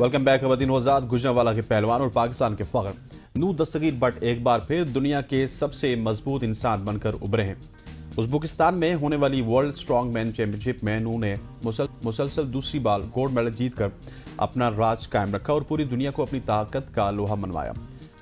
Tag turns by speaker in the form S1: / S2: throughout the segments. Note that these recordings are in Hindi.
S1: Welcome back. खवतीन वज़ात गुजरांवाला के पहलवान और पाकिस्तान के फ़ख्र नू दस्तगीर भट्ट एक बार फिर दुनिया के सबसे मजबूत इंसान बनकर उभरे हैं। उज़्बेकिस्तान में होने वाली वर्ल्ड स्ट्रॉन्ग मैन चैंपियनशिप में नू ने मुसलसल दूसरी बार गोल्ड मेडल जीतकर अपना राज कायम रखा और पूरी दुनिया को अपनी ताकत का लोहा मनवाया।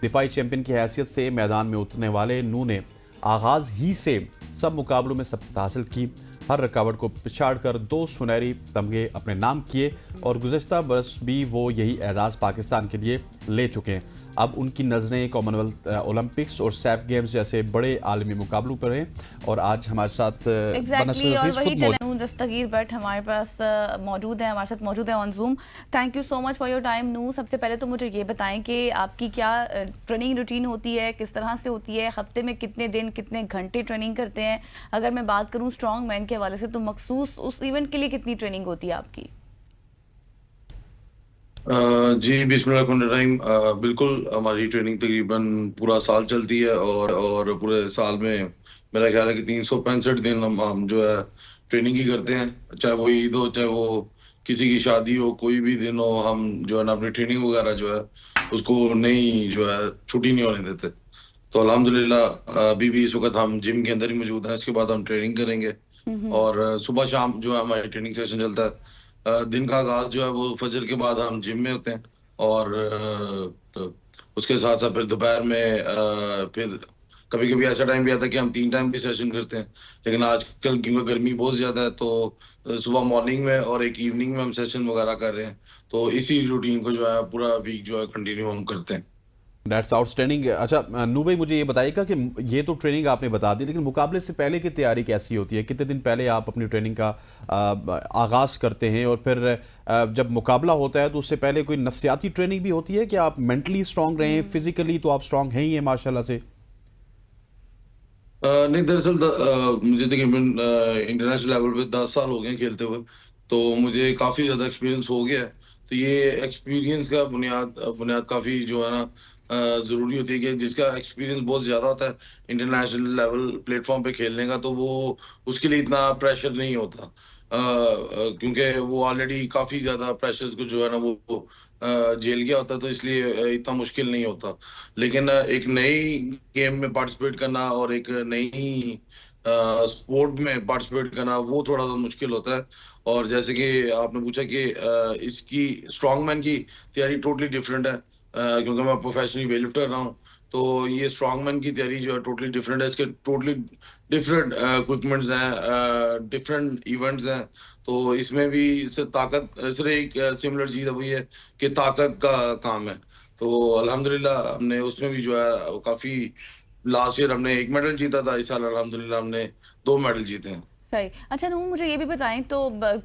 S1: दिफाई चैंपियन की हैसियत से मैदान में उतरने वाले नू ने आगाज ही से सब मुकाबलों में सफलता हासिल की। हर रुकावट को पिछाड़कर 2 सुनहरी तमगे अपने नाम किए और गुज़श्ता बरस भी वो यही एजाज़ पाकिस्तान के लिए ले चुके हैं। अब उनकी नज़रें कॉमनवेल्थ ओलंपिक्स और सैफ गेम्स जैसे बड़े आलमी मुकाबलों पर हैं और आज हमारे साथ
S2: और वही दस्तगीर भट्ट हमारे पास मौजूद है, हमारे साथ मौजूद है on zoom. Thank you so much for your time नू। सबसे पहले तो मुझे ये बताएं कि आपकी क्या ट्रेनिंग रूटीन होती है, किस तरह से होती है, हफ्ते में कितने दिन कितने घंटे ट्रेनिंग करते हैं। अगर मैं बात करूँ स्ट्रॉन्ग मैन के हवाले से तो मखसूस उस इवेंट के लिए कितनी ट्रेनिंग होती है आपकी?
S3: जी बिस्मिल्लाहिर्रहमानिर्रहीम। बिल्कुल हमारी ट्रेनिंग तकरीबन पूरा साल चलती है और पूरे साल में मेरा ख्याल है कि 365 दिन हम जो है ट्रेनिंग ही करते हैं। चाहे वो ईद हो, चाहे वो किसी की शादी हो, कोई भी दिन हो, हम जो है ना अपनी ट्रेनिंग वगैरह जो है उसको नहीं जो है छुट्टी नहीं होने देते। तो अल्हम्दुलिल्लाह अभी भी इस वक्त हम जिम के अंदर ही मौजूद हैं। इसके बाद हम ट्रेनिंग करेंगे और सुबह शाम जो है हमारी ट्रेनिंग सेशन चलता है। दिन का आगाज जो है वो फजर के बाद हम जिम में होते हैं और तो उसके साथ साथ फिर दोपहर में फिर कभी कभी ऐसा टाइम भी आता है कि हम 3 टाइम भी सेशन करते हैं। लेकिन आजकल क्योंकि गर्मी बहुत ज्यादा है तो सुबह मॉर्निंग में और एक इवनिंग में हम सेशन वगैरह कर रहे हैं। तो इसी रूटीन को जो है पूरा वीक जो है कंटिन्यू हम करते हैं।
S1: That's outstanding. अच्छा नू भाई, मुझे ये बताइएगा कि ये तो ट्रेनिंग आपने बता दी, लेकिन मुकाबले से पहले की तैयारी कैसी होती है? कितने दिन पहले आप अपनी ट्रेनिंग का आगाज़ करते हैं और फिर जब मुकाबला होता है तो उससे पहले कोई नफ्सियाती ट्रेनिंग भी होती है कि आप मेंटली स्ट्रांग रहें? फिजिकली तो आप स्ट्रांग हैं ही हैं माशाल्लाह से।
S3: नहीं, दरअसल मुझे तकरीबन इंटरनेशनल लेवल पे 10 साल हो गए हैं खेलते हुए। तो मुझे काफ़ी ज़्यादा एक्सपीरियंस हो गया है। तो ये एक्सपीरियंस का बुनियाद बुनियाद काफ़ी जो है ना ज़रूरी होती है कि जिसका एक्सपीरियंस बहुत ज़्यादा होता है इंटरनेशनल लेवल प्लेटफॉर्म पे खेलने का, तो वो उसके लिए इतना प्रेशर नहीं होता। क्योंकि वो ऑलरेडी काफ़ी ज़्यादा प्रेशर्स को जो है ना वो झेल गया होता है, तो इसलिए इतना मुश्किल नहीं होता। लेकिन एक नई गेम में पार्टिसिपेट करना और एक नई स्पोर्ट में पार्टिसिपेट करना वो थोड़ा सा मुश्किल होता है। और जैसे कि आपने पूछा कि इसकी स्ट्रॉन्गमैन की तैयारी टोटली डिफरेंट है, क्योंकि मैं प्रोफेशनली वेट लिफ्टर रहा हूँ। तो ये स्ट्रॉन्गमैन की तैयारी जो है टोटली डिफरेंट है। इसके टोटली डिफरेंट इक्विपमेंट्स हैं, डिफरेंट इवेंट्स हैं। तो इसमें भी सिर्फ ताकत सिर्फ एक सिमिलर चीज़ है, वो ये है कि ताकत का काम है। तो अल्हम्दुलिल्लाह हमने उसमें भी जो है वो काफी लास्ट ईयर हमने 1 मेडल जीता था। इस साल अल्हम्दुलिल्लाह हमने 2 मेडल जीते हैं।
S2: सही। अच्छा नूर, मुझे ये भी बताएं तो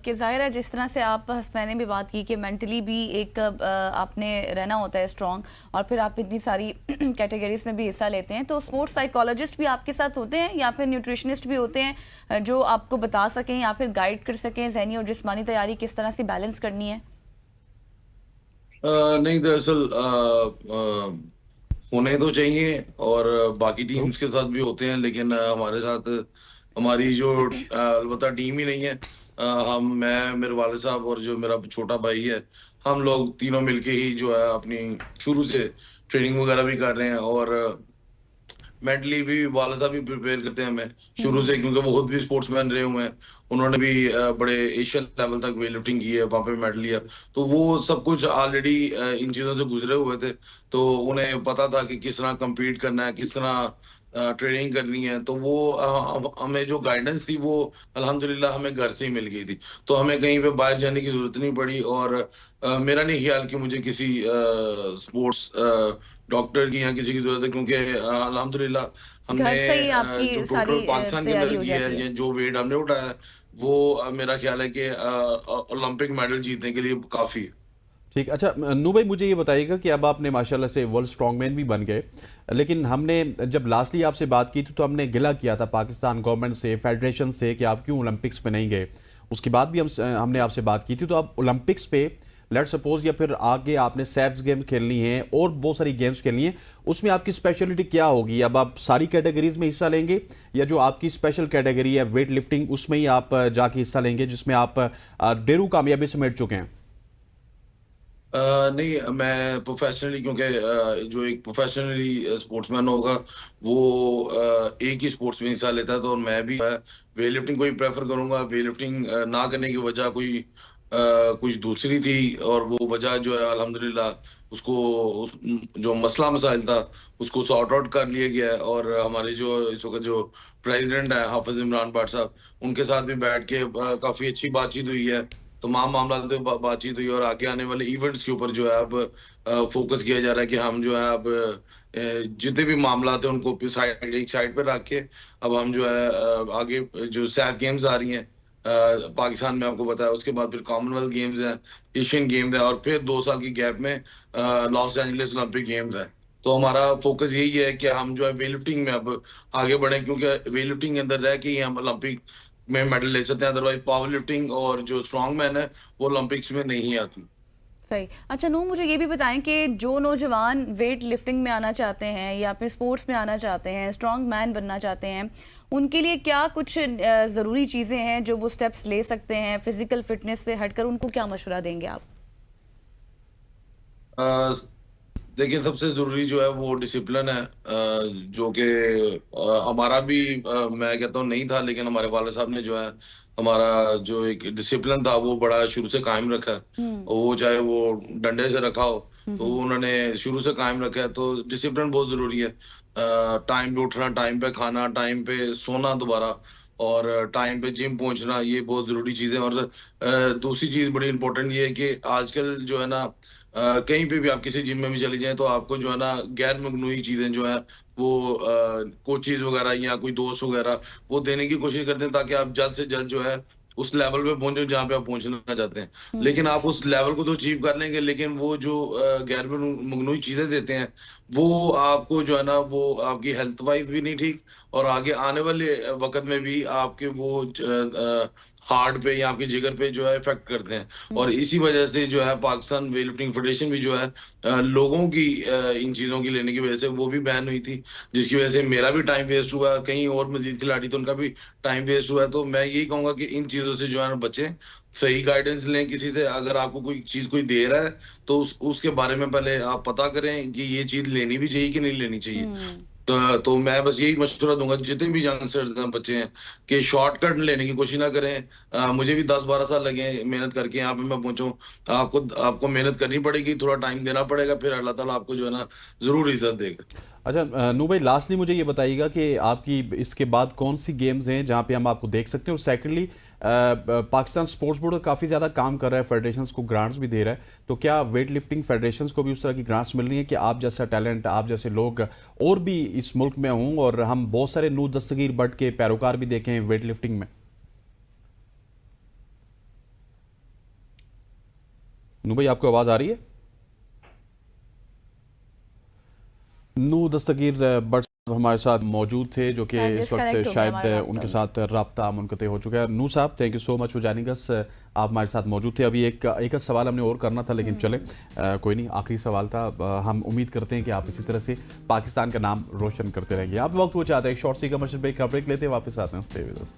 S2: कि ज़ाहिर है जिस तरह से आप हसनैन ने भी बात की कि मेंटली भी एक आपने रहना होता है स्ट्रॉन्ग, और फिर आप इतनी सारी कैटेगरीज में भी हिस्सा लेते हैं, तो स्पोर्ट्स साइकोलॉजिस्ट भी आपके साथ होते हैं या फिर न्यूट्रिशनिस्ट भी होते हैं जो आपको बता सकें या फिर गाइड कर सकें ज़हनी और जिस्मानी तैयारी किस तरह से बैलेंस करनी है?
S3: नहीं, दरअसल होने तो चाहिए और बाकी टीम्स के साथ भी होते हैं, लेकिन हमारे साथ हमारी जो अलबत्ता टीम ही नहीं है। मैं, मेरे वाले साहब और जो मेरा छोटा भाई है, हम लोग तीनों मिलके ही जो है अपनी शुरू से ट्रेनिंग वगैरह भी कर रहे हैं और मेंटली भी वाला साहब भी प्रिपेयर करते हैं हमें शुरू से, क्योंकि वो खुद भी स्पोर्ट्समैन रहे हुए हैं। उन्होंने भी बड़े एशियन लेवल तक वेट लिफ्टिंग की है, वहां पे मेडल लिया। तो वो सब कुछ ऑलरेडी इन चीजों से गुजरे हुए थे। तो उन्हें पता था कि किस तरह compete करना है, किस तरह ट्रेनिंग करनी है। तो वो हमें जो गाइडेंस थी वो अल्हम्दुलिल्लाह हमें घर से ही मिल गई थी। तो हमें कहीं पे बाहर जाने की जरूरत नहीं पड़ी और मेरा नहीं ख्याल कि मुझे किसी स्पोर्ट्स डॉक्टर की या किसी की जरूरत है, क्योंकि अल्हम्दुलिल्लाह हमने
S2: घर से ही आपकी
S3: जो
S2: सारी
S3: टोटल पाकिस्तान के
S2: तैयारी
S3: अंदर
S2: हो
S3: की है
S2: जाती है।
S3: या जो वेट हमने उठाया है वो मेरा ख्याल है कि ओलंपिक मेडल जीतने के लिए काफी है।
S1: ठीक। अच्छा नू भाई, मुझे ये बताइएगा कि अब आपने माशाल्लाह से वर्ल्ड स्ट्रॉन्गमैन भी बन गए, लेकिन हमने जब लास्टली आपसे बात की थी तो हमने गिला किया था पाकिस्तान गवर्नमेंट से, फेडरेशन से कि आप क्यों ओलंपिक्स पे नहीं गए। उसके बाद भी हमने आपसे बात की थी। तो अब ओलंपिक्स पे लेट सपोज या फिर आगे आपने सैफ्स गेम खेलनी है और बहुत सारी गेम्स खेलनी है, उसमें आपकी स्पेशलिटी क्या होगी? अब आप सारी कैटेगरीज में हिस्सा लेंगे या जो आपकी स्पेशल कैटेगरी है वेट लिफ्टिंग उसमें ही आप जाके हिस्सा लेंगे जिसमें आप डेरू कामयाबी समेट चुके हैं?
S3: नहीं, मैं प्रोफेशनली, क्योंकि जो एक प्रोफेशनली स्पोर्ट्समैन होगा वो एक ही स्पोर्ट्स में हिस्सा लेता है, तो मैं भी वेट लिफ्टिंग को ही प्रेफर करूंगा। वेट लिफ्टिंग ना करने की वजह कोई कुछ दूसरी थी, और वो वजह जो है अल्हम्दुलिल्लाह उसको जो मसला मसाइल था उसको सॉर्ट आउट कर लिया गया है। और हमारे जो इस वक्त जो प्रेसिडेंट है हाफिज इमरान भट्ट साहब, उनके साथ भी बैठ के काफी अच्छी बातचीत हुई है। तमाम मामला पे बातचीत हुई, और आगे आने वाले इवेंट्स के ऊपर जो है अब फोकस किया जा रहा है कि हम जो है अब जितने भी मामला थे उनको एक साइड पे रख के अब हम जो है आगे जो सैफ गेम्स आ रही हैं पाकिस्तान में, आपको पता है, उसके बाद फिर कॉमनवेल्थ गेम्स हैं, एशियन गेम्स है, और फिर 2 साल की गैप में लॉस एंजलिस ओलंपिक गेम्स है। तो हमारा फोकस यही है कि हम जो है वेट लिफ्टिंग में अब आगे बढ़े, क्योंकि वेट लिफ्टिंग के अंदर रह के ही हम ओलंपिक में मेडल ले सकते हैं। अदरवाइज पावर लिफ्टिंग और जो स्ट्रॉन्ग मैन है वो ओलंपिक्स में नहीं आती।
S2: सही। अच्छा नूर, मुझे ये भी बताएं कि जो नौजवान वेट लिफ्टिंग में आना चाहते हैं या फिर स्पोर्ट्स में आना चाहते हैं, स्ट्रॉन्ग मैन बनना चाहते हैं, उनके लिए क्या कुछ ज़रूरी चीज़ें हैं जो वो स्टेप्स ले सकते हैं? फिजिकल फिटनेस से हटकर उनको क्या मशवरा देंगे आप?
S3: अ, देखिए, सबसे जरूरी जो है वो डिसिप्लिन है, जो कि हमारा भी मैं कहता हूँ नहीं था, लेकिन हमारे वाले साहब ने जो है हमारा जो एक डिसिप्लिन था वो बड़ा शुरू से कायम रखा है।
S2: हम्म।
S3: वो चाहे वो डंडे से रखा हो, तो
S2: हम्म।
S3: उन्होंने शुरू से कायम रखा है। तो डिसिप्लिन बहुत जरूरी है। टाइम पे उठना, टाइम पे खाना, टाइम पे सोना दोबारा, और टाइम पे जिम पहुंचना, ये बहुत जरूरी चीजें। और दूसरी चीज बड़ी इंपॉर्टेंट ये है कि आजकल जो है ना कहीं पे भी आप किसी जिम में भी चले जाएं तो आपको जो है ना गैर मजनूई चीजें जो है वो कोचेज वगैरह या कोई दोस्त वगैरह वो देने की कोशिश करते हैं, ताकि आप जल्द से जल्द जो है उस लेवल पे पहुंचे जहाँ पे आप पहुंचना चाहते हैं। लेकिन आप उस लेवल को तो अचीव कर लेंगे, लेकिन वो जो गैर मजनूई चीजें देते हैं वो आपको जो है ना वो आपकी हेल्थ वाइज भी नहीं ठीक, और आगे आने वाले वक्त में भी आपके वो हार्ट पे या आपके जिगर पे जो है इफेक्ट करते हैं। और इसी वजह से जो है पाकिस्तान वेट लिफ्टिंग फेडरेशन भी जो है लोगों की इन चीजों की लेने की वजह से वो भी बैन हुई थी, जिसकी वजह से मेरा भी टाइम वेस्ट हुआ, कहीं और मजीद खिलाड़ी तो उनका भी टाइम वेस्ट हुआ है। तो मैं यही कहूंगा कि इन चीजों से जो है ना बचें, सही गाइडेंस लें किसी से। अगर आपको कोई चीज कोई दे रहा है तो उसके बारे में पहले आप पता करें कि ये चीज लेनी भी चाहिए कि नहीं लेनी चाहिए।
S2: हम्म।
S3: तो मैं बस यही मशवरा दूंगा जितने भी यंगस्टर्स हैं, बच्चे हैं, कि शॉर्टकट लेने की कोशिश ना करें। मुझे भी 10-12 साल लगे मेहनत करके यहाँ पे मैं पहुंचूं। आपको मेहनत करनी पड़ेगी, थोड़ा टाइम देना पड़ेगा, फिर अल्लाह ताला आपको जो है ना जरूर इज्जत देगा।
S1: अच्छा नू भाई, लास्टली मुझे ये बताइएगा कि आपकी इसके बाद कौन सी गेम्स हैं जहां पे हम आपको देख सकते हैं, और सेकंडली पाकिस्तान स्पोर्ट्स बोर्ड काफ़ी ज़्यादा काम कर रहा है, फेडरेशंस को ग्रांट्स भी दे रहा है, तो क्या वेट लिफ्टिंग फेडरेशंस को भी उस तरह की ग्रांट्स मिल रही हैं कि आप जैसा टैलेंट, आप जैसे लोग और भी इस मुल्क में हों, और हम बहुत सारे नू दस्तगीर भट्ट के पैरोकार भी देखे हैं वेट लिफ्टिंग में? नू भाई, आपको आवाज़ आ रही है? नू दस्तगीर भट्ट साहब हमारे साथ मौजूद थे, जो कि इस वक्त
S2: डिस्कनेक्ट हो गया हमारा
S1: शायद
S2: रब्ता
S1: उनके
S2: उनसे।
S1: साथ रब्ता मुनक़ते हो चुका है। नू साहब, thank you so much for joining us. आप हमारे साथ मौजूद थे। अभी एक सवाल हमने और करना था, लेकिन चले कोई नहीं, आखिरी सवाल था। हम उम्मीद करते हैं कि आप इसी तरह से पाकिस्तान का नाम रोशन करते रहेंगे। आप वक्त वो चाहते हैं एक शॉर्ट सी कमर्शियल ब्रेक लेते हैं, वापस आते हैं। Stay with us.